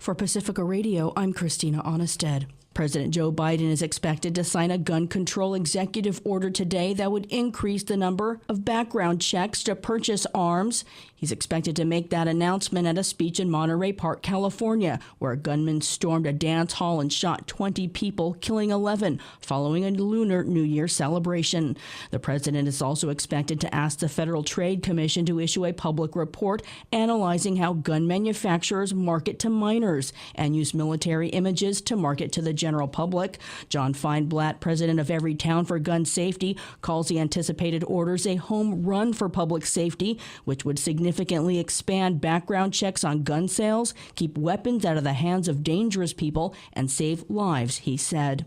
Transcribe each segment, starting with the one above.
For Pacifica Radio, I'm Christina Onnested. President Joe Biden is expected to sign a gun control executive order today that would increase the number of background checks to purchase arms. He's expected to make that announcement at a speech in Monterey Park, California, where a gunman stormed a dance hall and shot 20 people, killing 11, following a Lunar New Year celebration. The president is also expected to ask the Federal Trade Commission to issue a public report analyzing how gun manufacturers market to minors and use military images to market to the general public. John Feinblatt, president of Everytown for Gun Safety, calls the anticipated orders a home run for public safety, which would significantly expand background checks on gun sales, keep weapons out of the hands of dangerous people, and save lives, he said.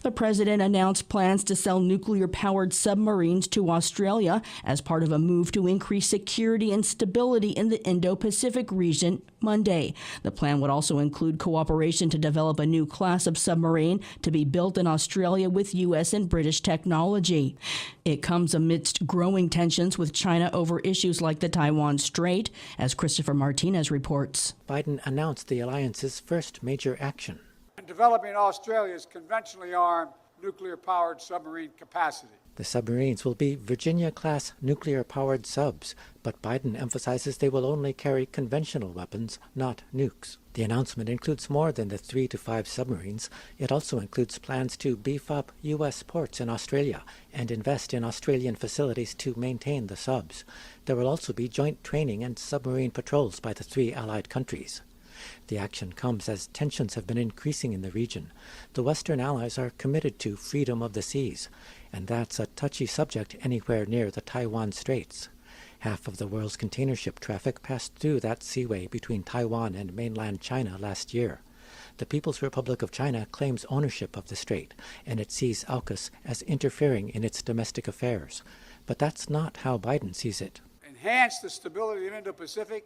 The president announced plans to sell nuclear-powered submarines to Australia as part of a move to increase security and stability in the Indo-Pacific region Monday. The plan would also include cooperation to develop a new class of submarine to be built in Australia with U.S. and British technology. It comes amidst growing tensions with China over issues like the Taiwan Strait, as Christopher Martinez reports. Biden announced the alliance's first major action. Developing Australia's conventionally armed nuclear-powered submarine capacity. The submarines will be Virginia-class nuclear-powered subs, but Biden emphasizes they will only carry conventional weapons, not nukes. The announcement includes more than the 3 to 5 submarines. It also includes plans to beef up U.S. ports in Australia and invest in Australian facilities to maintain the subs. There will also be joint training and submarine patrols by the 3 allied countries. The action comes as tensions have been increasing in the region. The Western allies are committed to freedom of the seas, and that's a touchy subject anywhere near the Taiwan Straits. Half of the world's container ship traffic passed through that seaway between Taiwan and mainland China last year. The People's Republic of China claims ownership of the strait, and it sees AUKUS as interfering in its domestic affairs. But that's not how Biden sees it. Enhance the stability of the Indo-Pacific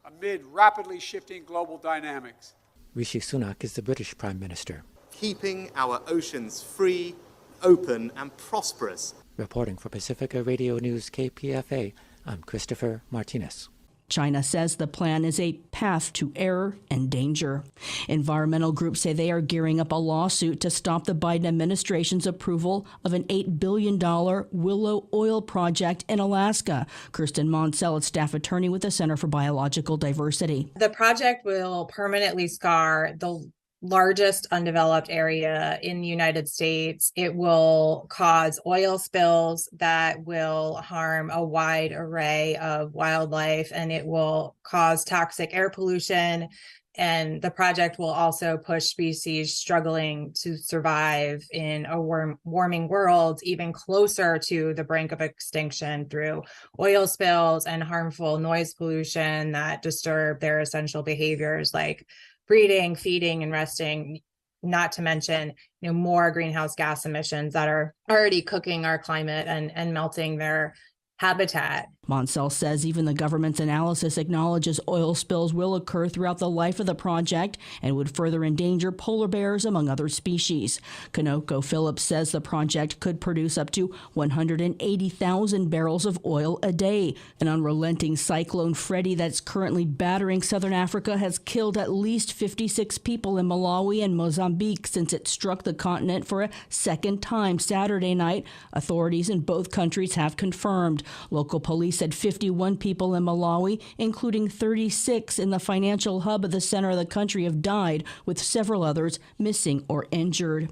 amid rapidly shifting global dynamics. Rishi Sunak is the British Prime Minister. Keeping our oceans free, open and prosperous. Reporting for Pacifica Radio News KPFA, I'm Christopher Martinez. China says the plan is a path to error and danger. Environmental groups say they are gearing up a lawsuit to stop the Biden administration's approval of an $8 billion Willow oil project in Alaska. Kirsten Monsell is staff attorney with the Center for Biological Diversity. The project will permanently scar the largest undeveloped area in the United States. It will cause oil spills that will harm a wide array of wildlife, and it will cause toxic air pollution. And the project will also push species struggling to survive in a warming world even closer to the brink of extinction through oil spills and harmful noise pollution that disturb their essential behaviors like breeding, feeding, and resting, not to mention, more greenhouse gas emissions that are already cooking our climate and melting their habitat. Monsell says even the government's analysis acknowledges oil spills will occur throughout the life of the project and would further endanger polar bears, among other species. Kanoko Phillips says the project could produce up to 180,000 barrels of oil a day. An unrelenting cyclone Freddy that's currently battering southern Africa has killed at least 56 people in Malawi and Mozambique since it struck the continent for a second time Saturday night. Authorities in both countries have confirmed. Local police said 51 people in Malawi, including 36 in the financial hub of the center of the country, have died, with several others missing or injured.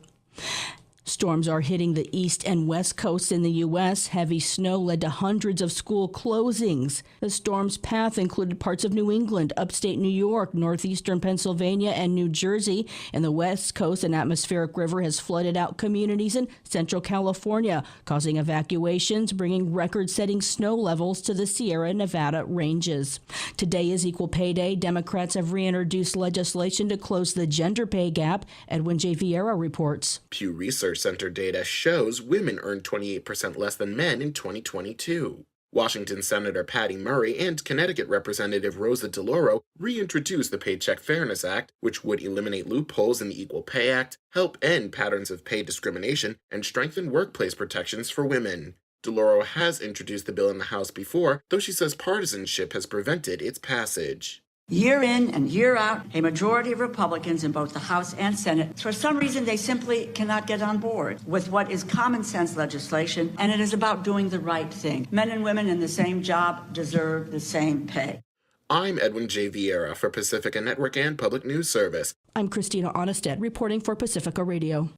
Storms are hitting the east and west coasts in the U.S. Heavy snow led to hundreds of school closings. The storm's path included parts of New England, upstate New York, northeastern Pennsylvania, and New Jersey. In the west coast, an atmospheric river has flooded out communities in central California, causing evacuations, bringing record-setting snow levels to the Sierra Nevada ranges. Today is Equal Pay Day. Democrats have reintroduced legislation to close the gender pay gap. Edwin J. Vieira reports. Pew Research Center data shows women earned 28% less than men in 2022. Washington Senator Patty Murray and Connecticut Representative Rosa DeLauro reintroduced the Paycheck Fairness Act, which would eliminate loopholes in the Equal Pay Act, help end patterns of pay discrimination, and strengthen workplace protections for women. DeLauro has introduced the bill in the House before, though she says partisanship has prevented its passage. Year in and year out, a majority of Republicans in both the House and Senate, for some reason, they simply cannot get on board with what is common sense legislation, and it is about doing the right thing. Men and women in the same job deserve the same pay. I'm Edwin J. Vieira for Pacifica Network and Public News Service. I'm Christina Onnested reporting for Pacifica Radio.